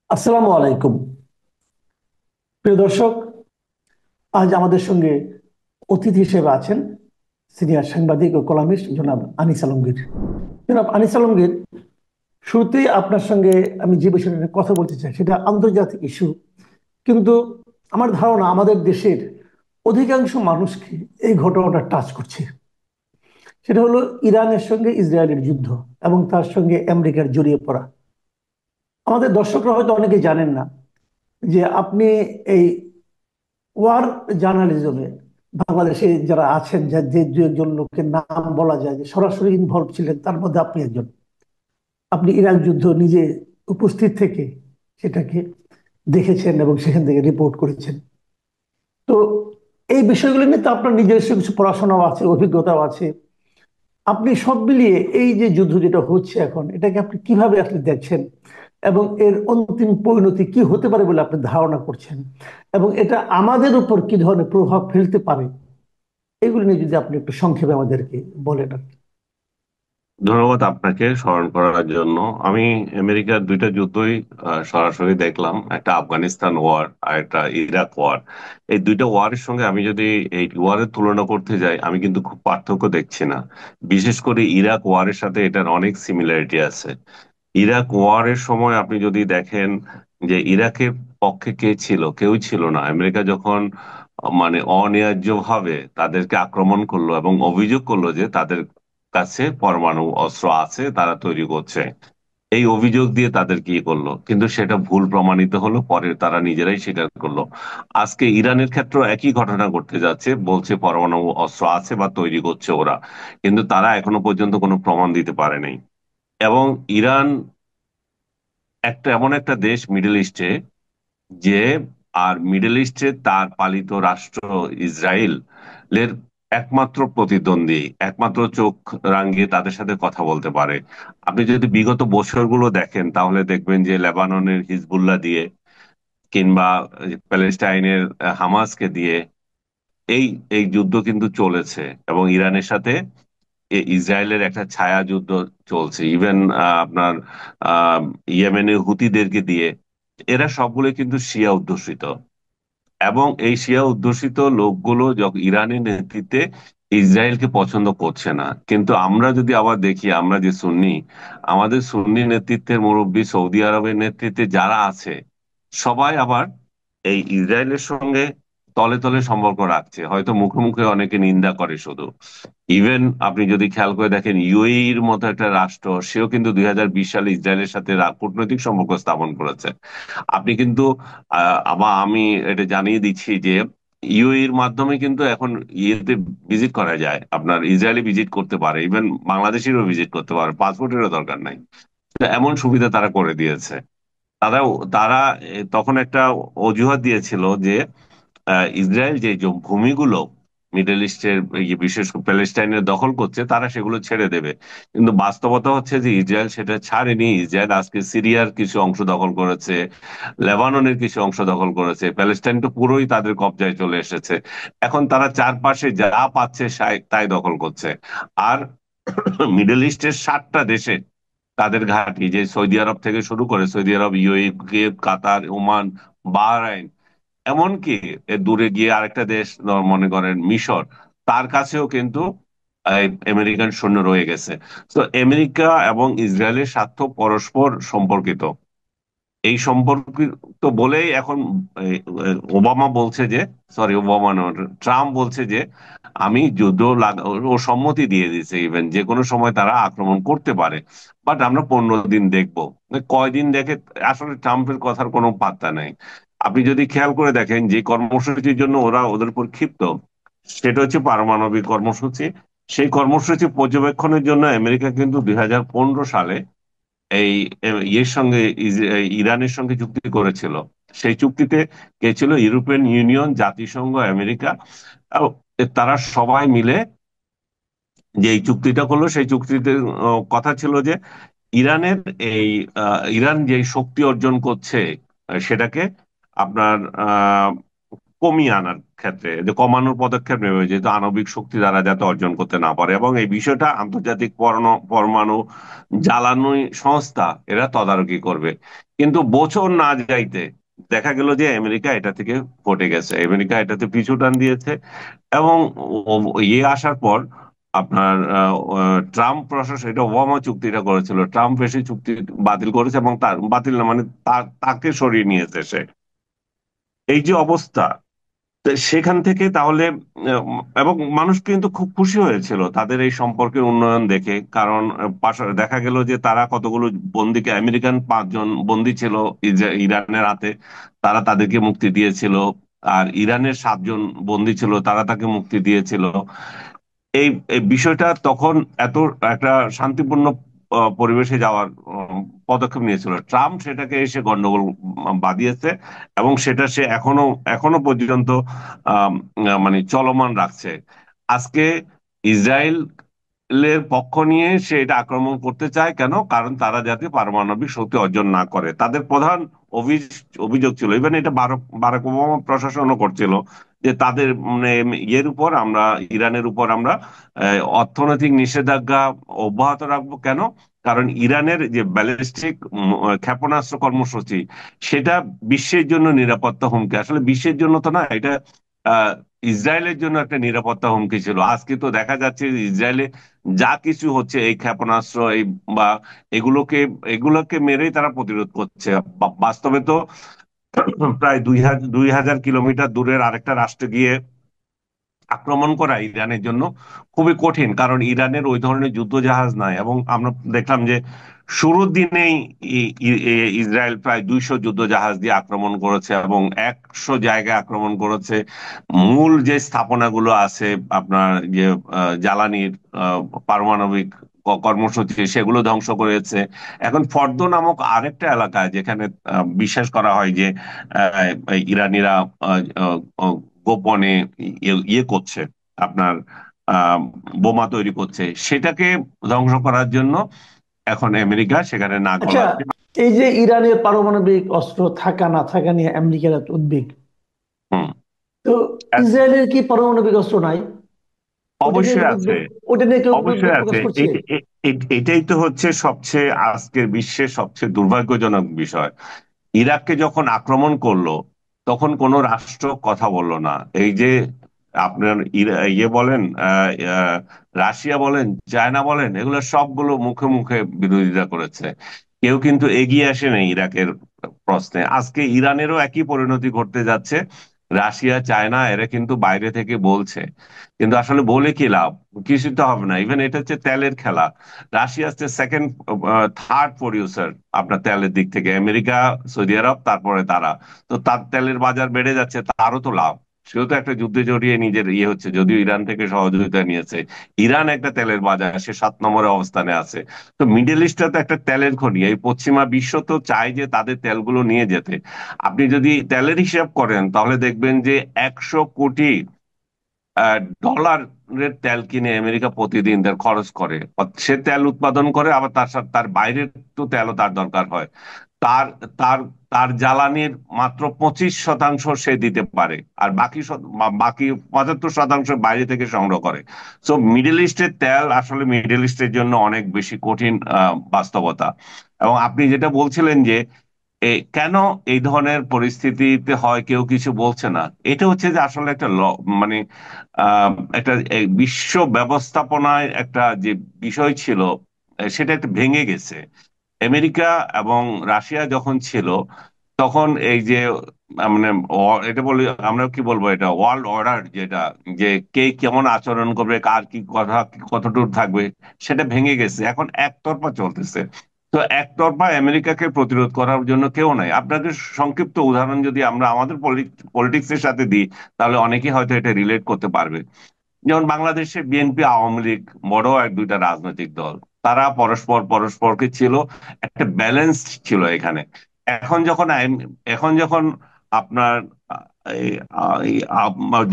আসসালামু আলাইকুম। প্রিয় দর্শক, আজ আমাদের সঙ্গে অতিথি হিসেবে আছেন সিনিয়র সাংবাদিক ও কলামিস্ট জনাব আনিস আলমগীর। জনাব আনিস আলমগীর, শুরুতেই আপনার সঙ্গে আমি যে বিষয়টা নিয়ে কথা বলতে চাই সেটা আন্তর্জাতিক ইস্যু, কিন্তু আমার ধারণা আমাদের দেশের অধিকাংশ মানুষকে এই ঘটনাটা টাচ করছে। সেটা হলো ইরানের সঙ্গে ইসরায়েলের যুদ্ধ এবং তার সঙ্গে আমেরিকার জড়িয়ে পড়া। আমাদের দর্শকরা হয়তো অনেকে জানেন না যে আপনি এই ওয়ার জার্নালিজমে বাংলাদেশে যারা আছেন, যে দু একজন লোকের নাম বলা যায় যে সরাসরি ইনভলভ ছিলেন, তার মধ্যে আপনি একজন। আপনি ইরাক যুদ্ধ নিজে উপস্থিত থেকে সেটাকে দেখেছেন এবং সেখান থেকে রিপোর্ট করেছেন। তো এই বিষয়গুলো নিয়ে তো আপনার নিজস্ব কিছু পড়াশোনাও আছে, অভিজ্ঞতাও আছে। আপনি সব মিলিয়ে এই যে যুদ্ধ যেটা হচ্ছে এখন, এটাকে আপনি কিভাবে আসলে দেখছেন এবং এর অন্তিম পরিণতি কি হতে পারে বলে আপনি ধারণা করছেন, এবং এটা আমাদের উপর কি ধরনের প্রভাব ফেলতে পারে, এগুলো নিয়ে যদি আপনি একটু সংক্ষেপে আমাদেরকে বলেন আর কি। ধন্যবাদ আপনাকে স্মরণ করার জন্য। আমি আমেরিকার দুইটা যুদ্ধই সরাসরি দেখলাম, একটা আফগানিস্তান ওয়ার আর একটা ইরাক ওয়ার। এই দুইটা ওয়ারের সঙ্গে আমি যদি এই ওয়ারের তুলনা করতে যাই, আমি কিন্তু খুব পার্থক্য দেখছি না। বিশেষ করে ইরাক ওয়ারের সাথে এটার অনেক সিমিলারিটি আছে। ইরাক ওয়ারের সময় আপনি যদি দেখেন যে ইরাকের পক্ষে কে ছিল, কেউই ছিল না। আমেরিকা যখন মানে অন্যায্যভাবে তাদেরকে আক্রমণ করলো এবং অভিযোগ করলো যে তাদের কাছে পরমাণু অস্ত্র আছে, তারা তৈরি করছে, এই অভিযোগ দিয়ে তাদের কি করলো, কিন্তু সেটা ভুল প্রমাণিত হলো, পরে তারা নিজেরাই স্বীকার করলো। আজকে ইরানের ক্ষেত্রে একই ঘটনা ঘটতে যাচ্ছে, বলছে পরমাণু অস্ত্র আছে বা তৈরি করছে ওরা, কিন্তু তারা এখনো পর্যন্ত কোনো প্রমাণ দিতে পারে নাই। এবং ইরান একটা এমন একটা দেশ মিডল ইস্টে, যে আর মিডল ইস্টে তার পালিত রাষ্ট্র ইসরায়েলের একমাত্র প্রতিদ্বন্দ্বী, একমাত্র চোখ রাঙিয়ে তাদের সাথে কথা বলতে পারে। আপনি যদি বিগত বছরগুলো দেখেন তাহলে দেখবেন যে লেবাননের হিজবুল্লাহ দিয়ে কিংবা প্যালেস্টাইনের হামাসকে দিয়ে এই এই যুদ্ধ কিন্তু চলেছে। এবং ইরানের সাথে ইসরায়েলের একটা ছায়া যুদ্ধ চলছে, ইভেন আপনার আহ ইয়েমেনের হুতিদেরকে দিয়ে। এরা সবগুলো কিন্তু শিয়া অধ্যুষিত, এবং এই শিয়া অধ্যুষিত লোকগুলো যখন ইরানের নেতৃত্বে ইসরায়েলকে পছন্দ করছে না। কিন্তু আমরা যদি আবার দেখি, আমরা যে সুন্নি, আমাদের সুন্নি নেতৃত্বের মুরব্বী সৌদি আরবের নেতৃত্বে যারা আছে, সবাই আবার এই ইসরায়েলের সঙ্গে তলে তলে সম্পর্ক রাখছে, হয়তো মুখে মুখে অনেকে নিন্দা করে শুধু। ইভেন আপনি যদি খেয়াল করে দেখেন, ইউএইর মতো একটা রাষ্ট্র, সেও কিন্তু 2020 সালে ইসরায়েলের সাথে কূটনৈতিক সম্পর্ক স্থাপন করেছে। আপনি কিন্তু আবার আমি এটা জানিয়ে দিচ্ছি যে ইউএইর মাধ্যমে কিন্তু এখন ইয়েতে ভিজিট করা যায়, আপনার ইসরায়েলে ভিজিট করতে পারে, ইভেন বাংলাদেশেরও ভিজিট করতে পারে, পাসপোর্টেরও দরকার নাই। তো এমন সুবিধা তারা করে দিয়েছে। তারা তারা তখন একটা অজুহাত দিয়েছিল যে ইসরায়েল যে যে ভূমিগুলো মিডল ইস্টের বিশেষ করে প্যালেস্টাইনের দখল করছে, তারা সেগুলো ছেড়ে দেবে। কিন্তু বাস্তবতা হচ্ছে যে ইসরায়েল সেটা ছাড়েনি। ইসরায়েল আজকে সিরিয়ার কিছু অংশ দখল করেছে, লেবাননের কিছু অংশ দখল করেছে, প্যালেস্টাইন তো পুরোই তাদের কবজায় চলে এসেছে। এখন তারা চারপাশে যা পাচ্ছে তাই দখল করছে। আর মিডল ইস্টের 7টা দেশে তাদের ঘাঁটি, যে সৌদি আরব থেকে শুরু করে সৌদি আরব, ইউএই, কুয়েত, কাতার, ওমান, বাহরাইন, এমনকি এর দূরে গিয়ে আরেকটা দেশ মনে করেন মিশর, তার কাছেও কিন্তু এই আমেরিকান সৈন্য রয়ে গেছে। তো আমেরিকা এবং ইসরায়েলের স্বার্থ পরস্পর সম্পর্কিত। এই সম্পর্কিত বলেই এখন এই, ওবামা বলছে যে, সরি ওবামা নয়, ট্রাম্প বলছে যে আমি যুদ্ধ ও সম্মতি দিয়ে দিয়েছে, ইভেন যে কোনো সময় তারা আক্রমণ করতে পারে, বাট আমরা 15 দিন দেখবো। কয়দিন দেখে, আসলে ট্রাম্পের কথার কোনো পাত্তা নাই। আপনি যদি খেয়াল করে দেখেন যে কর্মসূচির জন্য ওরা ওদের উপর ক্ষিপ্ত, সেটা হচ্ছে পারমাণবিক কর্মসূচি। সেই কর্মসূচি পর্যবেক্ষণের জন্য আমেরিকা কিন্তু 2015 সালে এই ইয়ের সঙ্গে ইরানের সঙ্গে চুক্তি করেছিল। সেই চুক্তিতে কে ছিল? ইউরোপিয়ান ইউনিয়ন, জাতিসংঘ, আমেরিকা। আহ, তারা সবাই মিলে যে এই চুক্তিটা করলো, সেই চুক্তিতে কথা ছিল যে ইরানের এই ইরান যে শক্তি অর্জন করছে, সেটাকে আপনার কমিয়ে আনার ক্ষেত্রে, যে কমানোর পদক্ষেপ নেবে, যেহেতু আণবিক শক্তি দ্বারা যাতে অর্জন করতে না পারে, এবং এই বিষয়টা আন্তর্জাতিক পরমাণু জ্বালানি সংস্থা এরা তদারকি করবে। কিন্তু বছর না যাইতে দেখা গেল যে আমেরিকা এটা থেকে ফটে গেছে, আমেরিকা এটাতে পিছু টান দিয়েছে। এবং ইয়ে আসার পর আপনার ট্রাম্প প্রশাসন, এটা ওবামা চুক্তিটা করেছিল, ট্রাম্প এসে চুক্তি বাতিল করেছে, এবং তার বাতিল না মানে তাকে সরিয়ে নিয়েছে সে। এই যে অবস্থা, তো সেখান থেকে তাহলে এবং মানুষ কিন্তু খুব খুশি হয়েছিল তাদের এই সম্পর্কের উন্নয়ন দেখে, কারণ দেখা গেল যে তারা কতগুলো বন্দীকে, আমেরিকান 5 জন বন্দী ছিল ইরানের হাতে, তারা তাদেরকে মুক্তি দিয়েছিল। আর ইরানের 7 জন বন্দী ছিল, তারা তাকে মুক্তি দিয়েছিল। এই এই বিষয়টা তখন এত একটা শান্তিপূর্ণ পরিবেশে যাওয়ার পদক্ষেপ নিয়েছিল। ট্রাম্প সেটাকে এসে গন্ডগোল বাঁধিয়েছে, এবং সেটা সে এখনো এখনো পর্যন্ত মানে চলমান রাখছে। আজকে ইসরায়েলের পক্ষ নিয়ে সে এটা আক্রমণ করতে চায় কেন? কারণ তারা যাতে পারমাণবিক শক্তি অর্জন না করে, তাদের প্রধান অভিযোগ ছিল, ইভেন এটা বারাক ওবামা প্রশাসনও করছিল, যে তাদের মানে ইয়ের উপর আমরা, ইরানের উপর আমরা অর্থনৈতিক নিষেধাজ্ঞা অব্যাহত রাখবো। কেন? কারণ ইরানের যে ব্যালিস্টিক ক্ষেপণাস্ত্র কর্মসূচি, সেটা বিশ্বের জন্য নিরাপত্তা হুমকি। আসলে বিশ্বের জন্য তো না, এটা আহ ইসরায়েলের জন্য একটা নিরাপত্তা হুমকি ছিল। আজকে তো দেখা যাচ্ছে যে ইসরায়েলে যা কিছু হচ্ছে, এই ক্ষেপণাস্ত্র এই বা এগুলোকে এগুলোকে মেরেই তারা প্রতিরোধ করছে। বাস্তবে তো প্রায় 2,000 কিলোমিটার দূরের আরেকটা রাষ্ট্রে গিয়ে আক্রমণ করা ইরানের জন্য খুবই কঠিন, কারণ ইরানের ওই ধরনের যুদ্ধ জাহাজ নাই। এবং আমরা দেখলাম যে শুরুর দিনেই ইসরায়েল প্রায় 200 যুদ্ধ জাহাজ দিয়ে আক্রমণ করেছে, এবং 100 জায়গায় আক্রমণ করেছে। মূল যে স্থাপনাগুলো আছে আপনার, যে জ্বালানির পারমাণবিক কর্মসূচি, সেগুলো ধ্বংস করেছে। এখন ফর্দ নামক আরেকটা এলাকায়, যেখানে বিশ্বাস করা হয় যে ইরানিরা আহ, আহ, গোপনে ইয়ে করছে আপনার, আহ বোমা তৈরি করছে, সেটাকে ধ্বংস করার জন্য এখন আমেরিকা সেখানে নাক আচ্ছা, গলাচ্ছে। এই যে ইরানের পারমাণবিক অস্ত্র থাকা না থাকা নিয়ে আমেরিকার এত উদ্বেগ, হুম। তো এ- ইসরায়েলের কি পারমাণবিক অস্ত্র নাই? ওটা নিয়ে অবশ্যই কেউ আছে, ওটা নিয়ে কেউ উদ্বেগ অবশ্যই আছে। প্রকাশ করছে? এটাই তো হচ্ছে সবচেয়ে আজকের বিশ্বের সবচেয়ে দুর্ভাগ্যজনক বিষয়। ইরাককে যখন আক্রমণ করলো, তখন কোনো রাষ্ট্র কথা বললো না। এই যে আপনার ইয়ে বলেন, রাশিয়া বলেন, চায়না বলেন, এগুলো সবগুলো মুখে মুখে বিরোধিতা করেছে। কেউ কিন্তু এগিয়ে আসে না ইরাকের প্রশ্নে। আজকে ইরানেরও একই পরিণতি ঘটতে যাচ্ছে। রাশিয়া, চায়না এরা কিন্তু বাইরে থেকে বলছে, কিন্তু আসলে বলে কি লাভ? কিছু তো হবে না। ইভেন এটা হচ্ছে তেলের খেলা। রাশিয়া হচ্ছে সেকেন্ড, থার্ড প্রডিউসার আপনার তেলের দিক থেকে, আমেরিকা, সৌদি আরব, তারপরে তারা। তো তার তেলের বাজার বেড়ে যাচ্ছে, তারও তো লাভ। সেও তো একটা যুদ্ধে জড়িয়ে নিজের ইয়ে হচ্ছে, যদিও ইরান থেকে সহযোগিতা নিয়েছে। ইরান একটা তেলের বাজার, সে 7 নম্বরে অবস্থানে আছে। তো মিডল ইস্টটা তো একটা তেলের খনি, এই পশ্চিমা বিশ্ব তো চায় যে তাদের তেলগুলো নিয়ে যেতে। আপনি যদি তেলের হিসাব করেন, তাহলে দেখবেন যে 100 কোটি ডলারের তেল কিনে আমেরিকা প্রতিদিন তার খরচ করে। সে তেল উৎপাদন করে, আবার তার সাথে তার বাইরের তো তেলও তার দরকার হয়। তার তার তার জ্বালানির মাত্র 25% সে দিতে পারে, আর বাকি 75% বাইরে থেকে সংগ্রহ করে। সো মিডল ইস্টের তেল আসলে মিডল ইস্টের জন্য অনেক বেশি কঠিন বাস্তবতা। এবং আপনি যেটা বলছিলেন যে কেন এই ধরনের পরিস্থিতিতে হয়, কেউ কিছু বলছে না, এটা হচ্ছে যে আসলে একটা মানে একটা এই বিশ্ব ব্যবস্থাপনায় একটা যে বিষয় ছিল, সেটা একটা ভেঙে গেছে। আমেরিকা এবং রাশিয়া যখন ছিল, তখন এই যে মানে এটা বলি, আমরা কি বলবো, এটা ওয়ার্ল্ড অর্ডার, যেটা যে কে কেমন আচরণ করবে, কার কি কথা কতটুকু থাকবে, সেটা ভেঙে গেছে। এখন একতরফা চলতেছে। তো একতরফা আমেরিকাকে প্রতিরোধ করার জন্য কেউ নাই। আপনাকে সংক্ষিপ্ত উদাহরণ যদি আমরা আমাদের পলিটিক্স এর সাথে দিই, তাহলে অনেকেই হয়তো এটা রিলেট করতে পারবে। যেমন বাংলাদেশে বিএনপি, আওয়ামী লীগ বড় এক দুইটা রাজনৈতিক দল, তারা পরস্পরকে ছিল, একটা ব্যালেন্স ছিল এখানে। এখন যখন এখন যখন আপনার এই,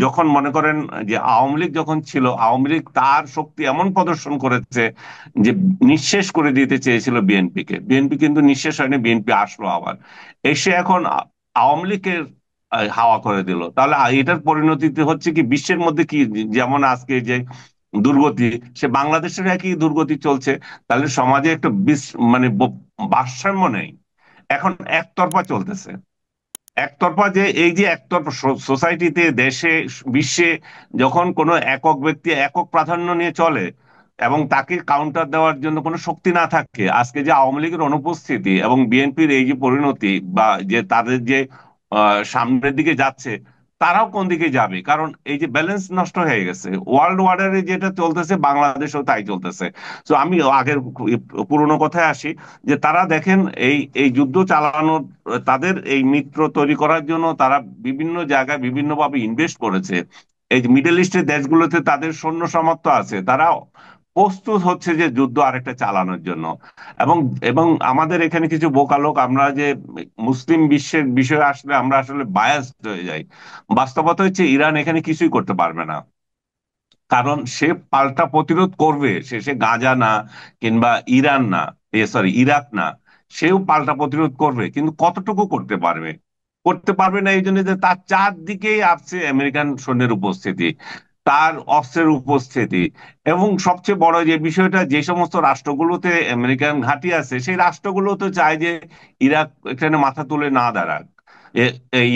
যখন মনে করেন যে আওয়ামী লীগ যখন ছিল, আওয়ামী লীগ তার শক্তি এমন প্রদর্শন করেছে যে নিঃশেষ করে দিতে চেয়েছিল বিএনপিকে। বিএনপি কিন্তু নিঃশেষ হয়নি, বিএনপি আসলো আবার। এসে এখন আওয়ামী লীগের হাওয়া করে দিল। তাহলে এটার পরিণতিতে হচ্ছে কি বিশ্বের মধ্যে কি, যেমন আজকে যে দুর্গতি, সে বাংলাদেশের একই দুর্গতি চলছে। তাহলে সমাজে একটা মানে ভারসাম্য নেই, এখন একতরফা চলতেছে। একতরফা, যে এই যে একতরফা সোসাইটিতে, দেশে, বিশ্বে, যখন কোনো একক ব্যক্তি একক প্রাধান্য নিয়ে চলে এবং তাকে কাউন্টার দেওয়ার জন্য কোনো শক্তি না থাকে, আজকে যে আওয়ামী লীগের অনুপস্থিতি এবং বিএনপির এই যে পরিণতি, বা যে তাদের যে সামনের দিকে যাচ্ছে, তারাও কোন দিকে যাবে? কারণ এই যে ব্যালেন্স নষ্ট হয়ে গেছে, ওয়ার্ল্ড অর্ডারে যেটা চলতেছে বাংলাদেশেও তাই চলতেছে। তো আমি আগের পুরোনো কথায় আসি, যে তারা দেখেন এই এই যুদ্ধ চালানোর, তাদের এই মিত্র তৈরি করার জন্য তারা বিভিন্ন জায়গায় বিভিন্নভাবে ইনভেস্ট করেছে। এই যে মিডল ইস্টের দেশগুলোতে তাদের সৈন্য সামর্থ্য আছে, তারা প্রস্তুত হচ্ছে যে যুদ্ধ আরেকটা চালানোর জন্য। এবং এবং আমাদের এখানে কিছু বোকা লোক, আমরা যে মুসলিম বিশ্বের বিষয়ে আসলে আমরা আসলে বায়াসড হয়ে যাই। বাস্তবতা হচ্ছে ইরান এখানে কিছুই করতে পারবে না, কারণ সে পাল্টা প্রতিরোধ করবে। সে সে গাজা না, কিংবা ইরান না, সরি ইরাক না, সেও পাল্টা প্রতিরোধ করবে, কিন্তু কতটুকু করতে পারবে? করতে পারবে না, এই জন্য যে তার চারদিকেই আছে আমেরিকান সৈন্যের উপস্থিতি, তার অস্ত্রের উপস্থিতি। এবং সবচেয়ে বড় যে বিষয়টা, যে সমস্ত রাষ্ট্রগুলোতে আমেরিকান ঘাঁটি আছে, সেই রাষ্ট্রগুলো তো চায় যে ইরাক এখানে মাথা তুলে না দাঁড়াক,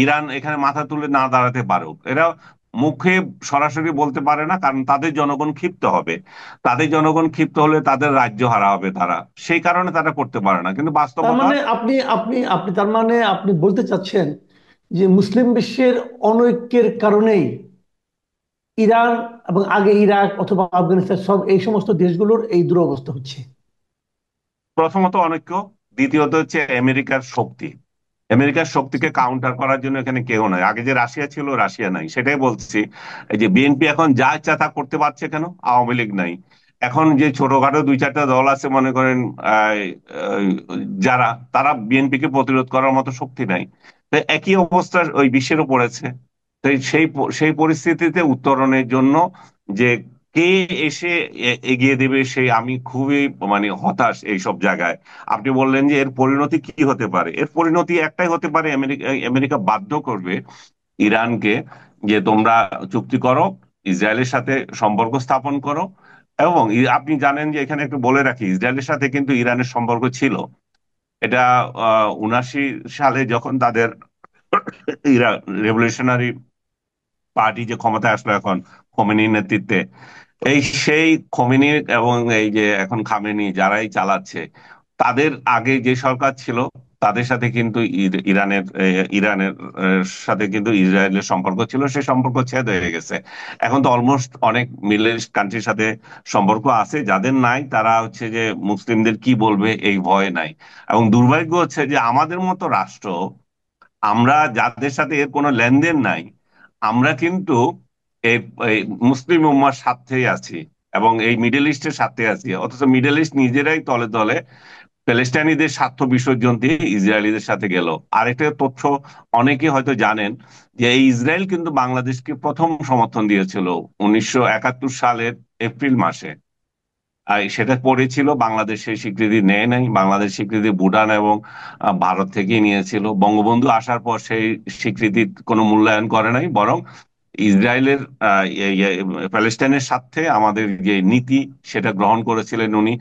ইরান এখানে মাথা তুলে না দাঁড়াতে পারুক। এরা মুখে সরাসরি বলতে পারে না, কারণ তাদের জনগণ ক্ষিপ্ত হবে। তাদের জনগণ ক্ষিপ্ত হলে তাদের রাজ্য হারা হবে তারা, সেই কারণে তারা করতে পারে না, কিন্তু তার বাস্তবতা। মানে আপনি আপনি আপনি তার মানে আপনি বলতে চাচ্ছেন যে মুসলিম বিশ্বের অনৈক্যের কারণেই ইরান এবং আগে ইরাক অথবা আফগানিস্তান সব এই সমস্ত দেশগুলোর এই দুরবস্থা হচ্ছে। প্রথমত অনৈক্য, দ্বিতীয়ত হচ্ছে আমেরিকার শক্তি। আমেরিকার শক্তিকে কাউন্টার করার জন্য এখানে কেউ নাই। আগে যে রাশিয়া ছিল, রাশিয়া নাই, সেটাই বলছি। এই যে বিএনপি এখন যা ইচ্ছা তা করতে পারছে কেন? আওয়ামী লীগ নাই। এখন যে ছোটখাটো দুই চারটা দল আছে, মনে করেন আহ, আহ, যারা, তারা বিএনপি কে প্রতিরোধ করার মতো শক্তি নাই। তো একই অবস্থা ওই বিশ্বেরও পড়েছে। তো সেই পরিস্থিতিতে উত্তরণের জন্য যে কে এসে এগিয়ে দেবে, সেই আমি খুবই মানে হতাশ এইসব জায়গায়। আপনি বললেন যে এর পরিণতি কি হতে পারে, এর পরিণতি একটাই হতে পারে, আমেরিকা আমেরিকা বাধ্য করবে ইরানকে যে তোমরা চুক্তি করো, ইসরায়েলের সাথে সম্পর্ক স্থাপন করো। এবং আপনি জানেন যে, এখানে একটু বলে রাখি, ইসরায়েলের সাথে কিন্তু ইরানের সম্পর্ক ছিল। এটা 79 সালে যখন তাদের ইরান রেভলিউশনারি পার্টি যে ক্ষমতায় আসলো এখন খোমেনির নেতৃত্বে, এই সেই খোমেনি এবং এই যে এখন খামেনি যারাই চালাচ্ছে, তাদের আগে যে সরকার ছিল, তাদের সাথে কিন্তু ইরানের সাথে কিন্তু ইসরায়েলের সম্পর্ক ছিল, সেই সম্পর্ক ছেদ হয়ে গেছে। এখন তো অলমোস্ট অনেক মিডল ইস্ট কান্ট্রির সাথে সম্পর্ক আছে, যাদের নাই তারা হচ্ছে যে মুসলিমদের কি বলবে এই ভয় নাই। এবং দুর্ভাগ্য হচ্ছে যে আমাদের মতো রাষ্ট্র, আমরা যাদের সাথে এর কোনো লেনদেন নাই, আমরা কিন্তু এই এই মুসলিম উম্মার স্বার্থেই আছি এবং এই মিডল ইস্টের স্বার্থে আছি, অথচ মিডল ইস্ট নিজেরাই তলে তলে প্যালেস্টাইনিদের স্বার্থ বিসর্জন দিয়ে ইসরায়েলিদের সাথে গেল। আরেকটা তথ্য অনেকে হয়তো জানেন, যে এই ইসরায়েল কিন্তু বাংলাদেশকে প্রথম সমর্থন দিয়েছিল 1971 সালের এপ্রিল মাসে। আর সেটা পড়েছিল, বাংলাদেশ সেই স্বীকৃতি নেয় নাই। বাংলাদেশ স্বীকৃতি ভুটান এবং ভারত থেকেই নিয়েছিল। বঙ্গবন্ধু আসার পর সেই স্বীকৃতি কোনো মূল্যায়ন করে নাই, বরং ইসরায়েলের প্যালেস্টাইনের সাথে আমাদের যে নীতি, সেটা গ্রহণ করেছিলেন উনি।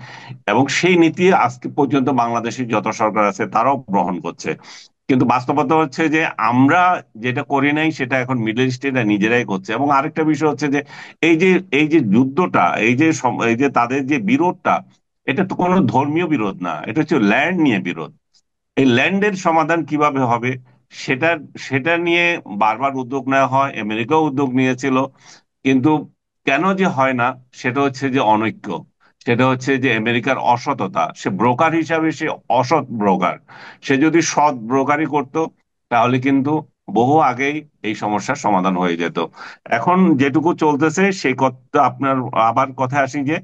এবং সেই নীতি আজকে পর্যন্ত বাংলাদেশের যত সরকার আছে তারাও গ্রহণ করছে। কিন্তু বাস্তবতা হচ্ছে যে আমরা যেটা করি নাই, সেটা এখন মিডল ইস্টেরা নিজেরাই করছে। এবং আরেকটা বিষয় হচ্ছে যে এই যে এই যে যুদ্ধটা, এই যে তাদের যে বিরোধটা, এটা তো কোনো ধর্মীয় বিরোধ না, এটা হচ্ছে ল্যান্ড নিয়ে বিরোধ। এই ল্যান্ডের সমাধান কিভাবে হবে, সেটা সেটা নিয়ে বারবার উদ্যোগ নেওয়া হয়, আমেরিকাও উদ্যোগ নিয়েছিল। কিন্তু কেন যে হয় না, সেটা হচ্ছে যে অনৈক্য, সেটা হচ্ছে যে আমেরিকার অসততা। সে ব্রোকার হিসাবে সে অসৎ ব্রোকার। সে যদি সৎ ব্রোকারি করতো, তাহলে কিন্তু বহু আগেই এই সমস্যার সমাধান হয়ে যেত। এখন যেটুকু চলতেছে সেই কথা আপনার, আবার কথা আসি যে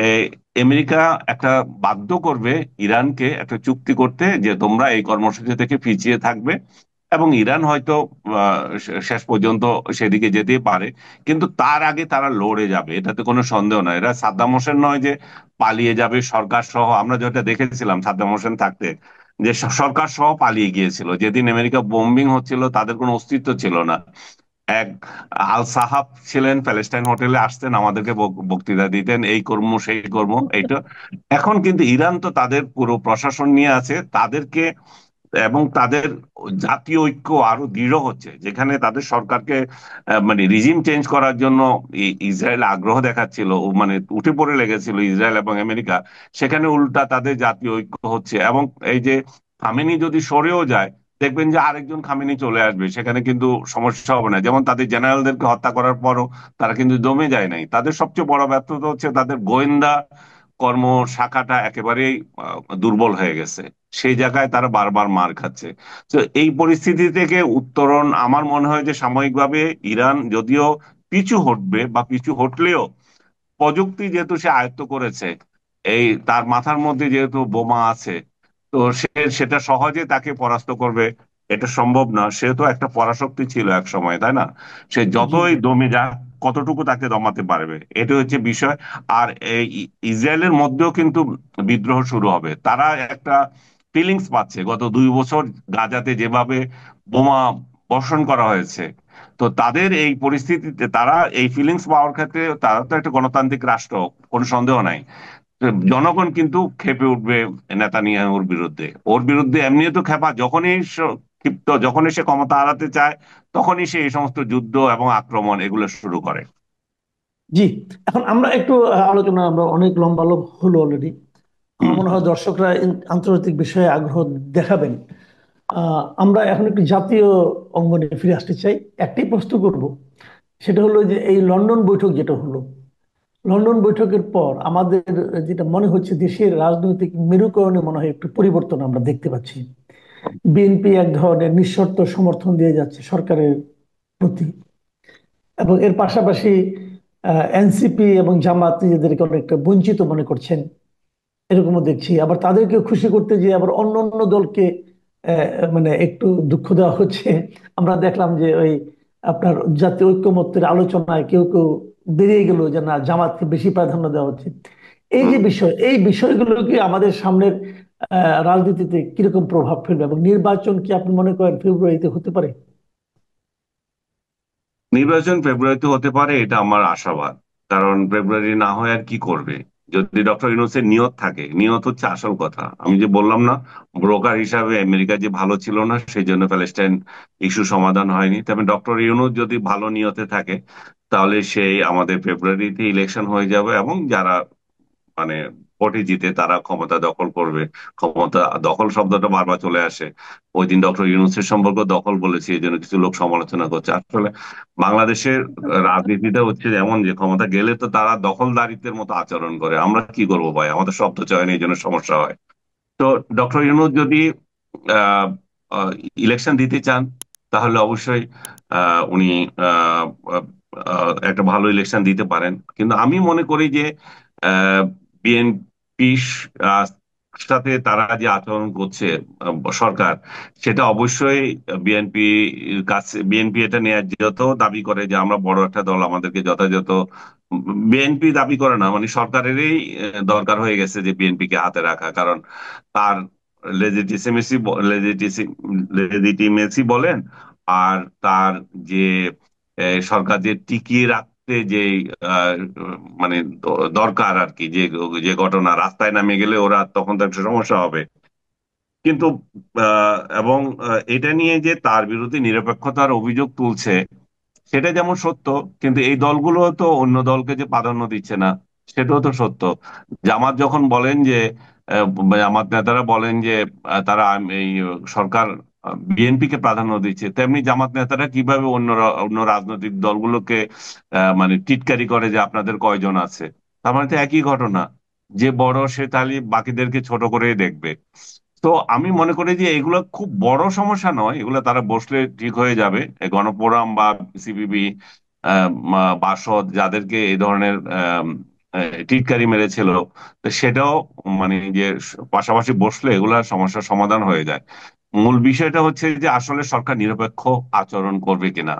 এ, আমেরিকা একটা বাধ্য করবে ইরানকে একটা চুক্তি করতে, যে তোমরা এই কর্মসূচি থেকে পিছিয়ে থাকবে। এবং ইরান হয়তো শেষ পর্যন্ত সেদিকে যেতেই পারে, কিন্তু তার আগে তারা লড়ে যাবে, এটাতে কোনো সন্দেহ নাই। এরা সাদ্দাম হোসেন নয় যে পালিয়ে যাবে সরকার সহ, আমরা যেটা দেখেছিলাম সাদ্দাম হোসেন থাকতে। যে সরকার সহ পালিয়ে গিয়েছিল। যেদিন আমেরিকা বোম্বিং হচ্ছিল তাদের কোনো অস্তিত্ব ছিল না। এক আল সাহাব ছিলেন, প্যালেস্টাইন হোটেলে আসতেন, আমাদেরকে বক্তৃতা দিতেন, এই কর্ম সেই কর্ম এইটা। এখন কিন্তু ইরান তো তাদের পুরো প্রশাসন নিয়ে আছে তাদেরকে, এবং তাদের জাতীয় ঐক্য আরো দৃঢ় হচ্ছে, যেখানে তাদের সরকারকে মানে রিজিম চেঞ্জ করার জন্য ইসরায়েল আগ্রহ দেখাচ্ছিল, মানে উঠে পড়ে লেগেছিল ইসরায়েল এবং আমেরিকা, সেখানে উল্টা তাদের জাতীয় ঐক্য হচ্ছে। এবং এই যে খামেনি যদি সরেও যায়, দেখবেন যে আরেকজন খামেনি চলে আসবে, সেখানে কিন্তু সমস্যা হবে না। যেমন তাদের জেনারেলদেরকে হত্যা করার পরও তারা কিন্তু দমে যায় নাই। তাদের সবচেয়ে বড় ব্যর্থতা হচ্ছে তাদের গোয়েন্দা কর্ম শাখাটা একেবারেই দুর্বল হয়ে গেছে। সেই জায়গায় তারা বারবার মার খাচ্ছে। তো এই পরিস্থিতি থেকে উত্তরণ আমার মনে হয় যে সাময়িকভাবে ইরান যদিও পিছু হটবে, বা পিছু হটলেও প্রযুক্তি যেহেতু সে আয়ত্ত করেছে, এই তার মাথার মধ্যে যেহেতু বোমা আছে, তো সে সেটা সহজে তাকে পরাস্ত করবে এটা সম্ভব না। সে তো একটা পরাশক্তি ছিল এক সময়, তাই না? সে জি যতই জি। দমে যাক, কতটুকু তাকে দমাতে পারবে, এটা হচ্ছে বিষয়। আর এই ইসরায়েলের মধ্যেও কিন্তু বিদ্রোহ শুরু হবে। তারা একটা ফিলিংস পাচ্ছে গত 2 বছর গাজাতে যেভাবে বোমা বর্ষণ করা হয়েছে। তো তাদের এই পরিস্থিতিতে তারা এই ফিলিংস পাওয়ার ক্ষেত্রে, তারা তো একটা গণতান্ত্রিক রাষ্ট্র, কোনো সন্দেহ নাই। তো জনগণ কিন্তু ক্ষেপে উঠবে নেতানিয়াহুর বিরুদ্ধে। ওর বিরুদ্ধে এমনিও তো ক্ষেপা, যখনই ক্ষিপ্ত, যখনই সে ক্ষমতা হারাতে চায়, তখনই সে এই সমস্ত যুদ্ধ এবং আক্রমণ এগুলো শুরু করে। জি, এখন আমরা একটু আলোচনা, আমরা অনেক লম্বালম্ব হলো অলরেডি। আমার মনে হয় দর্শকরা আন্তর্জাতিক বিষয়ে আগ্রহ দেখাবেন। আমরা এখন একটু জাতীয় অঙ্গনে ফিরে আসতে চাই। একটাই প্রশ্ন করব, সেটা হলো যে এই লন্ডন বৈঠক যেটা হলো, লন্ডন বৈঠকের পর আমাদের যেটা মনে হচ্ছে দেশের রাজনৈতিক মেরুকরণে মনে হয় একটু পরিবর্তন আমরা দেখতে পাচ্ছি। বিএনপি এক ধরনের নিঃশর্ত সমর্থন দিয়ে যাচ্ছে সরকারের প্রতি, এবং এর পাশাপাশি এনসিপি এবং জামাত নিজেদেরকে অনেকটা বঞ্চিত মনে করছেন, এরকমও দেখছি। আবার তাদেরকে খুশি করতে যে আবার অন্য অন্য দলকে মানে একটু দুঃখ দেওয়া হচ্ছে। আমরা দেখলাম যে ওই আপনার জাতীয় ঐক্যমত্যের আলোচনায় কেউ কেউ বেরিয়ে গেল যে না, জামাতকে বেশি প্রাধান্য দেওয়া হচ্ছে। এই যে বিষয়, এই বিষয়গুলো কি আমাদের সামনের রাজনীতিতে কিরকম প্রভাব ফেলবে, এবং নির্বাচন কি আপনি মনে করেন ফেব্রুয়ারিতে হতে পারে? নির্বাচন ফেব্রুয়ারিতে হতে পারে, এটা আমার আশাবাদ। কারণ ফেব্রুয়ারি না হয় আর কি করবে? যদি ডক্টর ইউনূসের নিয়ত থাকে, নিয়ত হচ্ছে আসল কথা। আমি যে বললাম না, ব্রোকার হিসাবে আমেরিকা যে ভালো ছিল না, সেই জন্য প্যালেস্টাইন ইস্যু সমাধান হয়নি। তবে ডক্টর ইউনূস যদি ভালো নিয়তে থাকে, তাহলে সেই আমাদের ফেব্রুয়ারিতে ইলেকশন হয়ে যাবে, এবং যারা মানে ভোটে জিতে তারা ক্ষমতা দখল করবে। ক্ষমতা দখল শব্দটা বারবার চলে আসে। ওই দিন ডক্টর ইউনূসের সম্পর্ক দখল বলেছে, এই জন্য কিছু লোক সমালোচনা করছে। আসলে বাংলাদেশের রাজনীতিটা হচ্ছে এমন যে ক্ষমতা গেলে তো তারা দখলদারিত্বের মতো আচরণ করে। আমরা কি করবো ভাই, আমাদের শব্দ চয়নে এই জন্য সমস্যা হয়। তো ডক্টর ইউনূস যদি আহ ইলেকশন দিতে চান, তাহলে অবশ্যই উনি আহ, একটা ভালো ইলেকশন দিতে পারেন। কিন্তু আমি মনে করি যে বিএনপি সাথে তারা যে আচরণ করছে, সরকার, সেটা অবশ্যই বিএনপি কাছে, বিএনপি এটা ন্যায্যত দাবি করে যে আমরা বড় একটা দল, আমাদেরকে যথাযথ, বিএনপি দাবি করে না, মানে সরকারেরই দরকার হয়ে গেছে যে বিএনপি কে হাতে রাখা। কারণ তার লেজিটিমেসি লেজিটিমেসি বলেন, আর তার যে সরকার যে টিকিয়ে রাখতে যে আহ, মানে দরকার আর কি, যে যে ঘটনা রাস্তায় নামে গেলে ওরা তখন তো একটা সমস্যা হবে। কিন্তু এবং এটা নিয়ে যে তার বিরুদ্ধে নিরপেক্ষতার অভিযোগ তুলছে, সেটা যেমন সত্য, কিন্তু এই দলগুলো তো অন্য দলকে যে প্রাধান্য দিচ্ছে না, সেটাও তো সত্য। জামাত যখন বলেন যে জামাত নেতারা বলেন যে তারা এই সরকার বিএনপি কে প্রাধান্য দিচ্ছে, তেমনি জামাত নেতারা কিভাবে অন্য অন্য রাজনৈতিক দলগুলোকে মানে টিটকারি করে যে আপনাদের কয়জন আছে। তার মানে তো একই ঘটনা, যে বড় সে তাহলে বাকিদেরকে ছোট করেই দেখবে। তো আমি মনে করি যে এগুলো খুব বড় সমস্যা নয়, এগুলো তারা বসলে ঠিক হয়ে যাবে। এই গণফোরাম বা সিপিবি, বাসদ যাদেরকে এই ধরনের টিটকারি মেরেছিল, তো সেটাও মানে যে পাশাপাশি বসলে এগুলা সমস্যার সমাধান হয়ে যায়। মূল বিষয়টা হচ্ছে যে আসলে সরকার নিরপেক্ষ আচরণ করবে কিনা।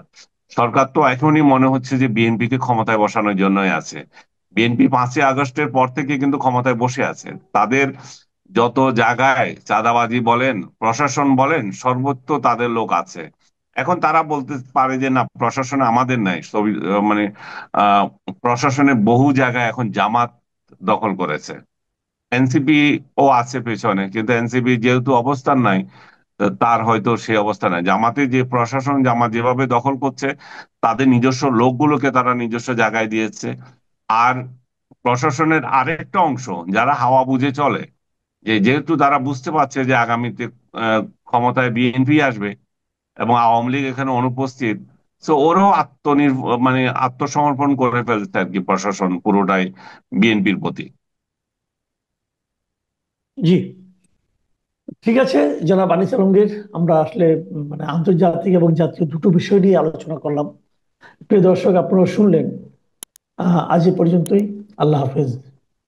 সরকার তো এখনই মনে হচ্ছে যে বিএনপি কে ক্ষমতায় বসানোর জন্যই আছে। বিএনপি 5ই আগস্টের পর থেকে কিন্তু ক্ষমতায় বসে আছে। তাদের যত জায়গায় চাঁদাবাজি বলেন, প্রশাসন বলেন, সর্বত্র তাদের লোক আছে। এখন তারা বলতে পারে যে না, প্রশাসনে আমাদের নাই, মানে আহ প্রশাসনে বহু জায়গায় এখন জামাত দখল করেছে। এনসিপি ও আছে পেছনে, কিন্তু এনসিপি যেহেতু অবস্থান নাই, তো তার হয়তো সেই অবস্থা নাই। জামাতে যে প্রশাসন, জামাত যেভাবে দখল করছে, তাদের নিজস্ব লোকগুলোকে তারা নিজস্ব জায়গায় দিয়েছে। আর প্রশাসনের আরেকটা অংশ যারা হাওয়া বুঝে চলে, যেহেতু তারা বুঝতে পারছে যে আগামীতে ক্ষমতায় বিএনপি আসবে এবং আওয়ামী লীগ এখানে অনুপস্থিত, তো ওরাও মানে আত্মসমর্পণ করে ফেলছে আর কি, প্রশাসন পুরোটাই বিএনপির প্রতি। জি, ঠিক আছে জনাব আনিস আলমগীর, আমরা আসলে মানে আন্তর্জাতিক এবং জাতীয় দুটো বিষয় নিয়ে আলোচনা করলাম। প্রিয় দর্শক, আপনারা শুনলেন। আজ এ পর্যন্তই। আল্লাহ হাফেজ।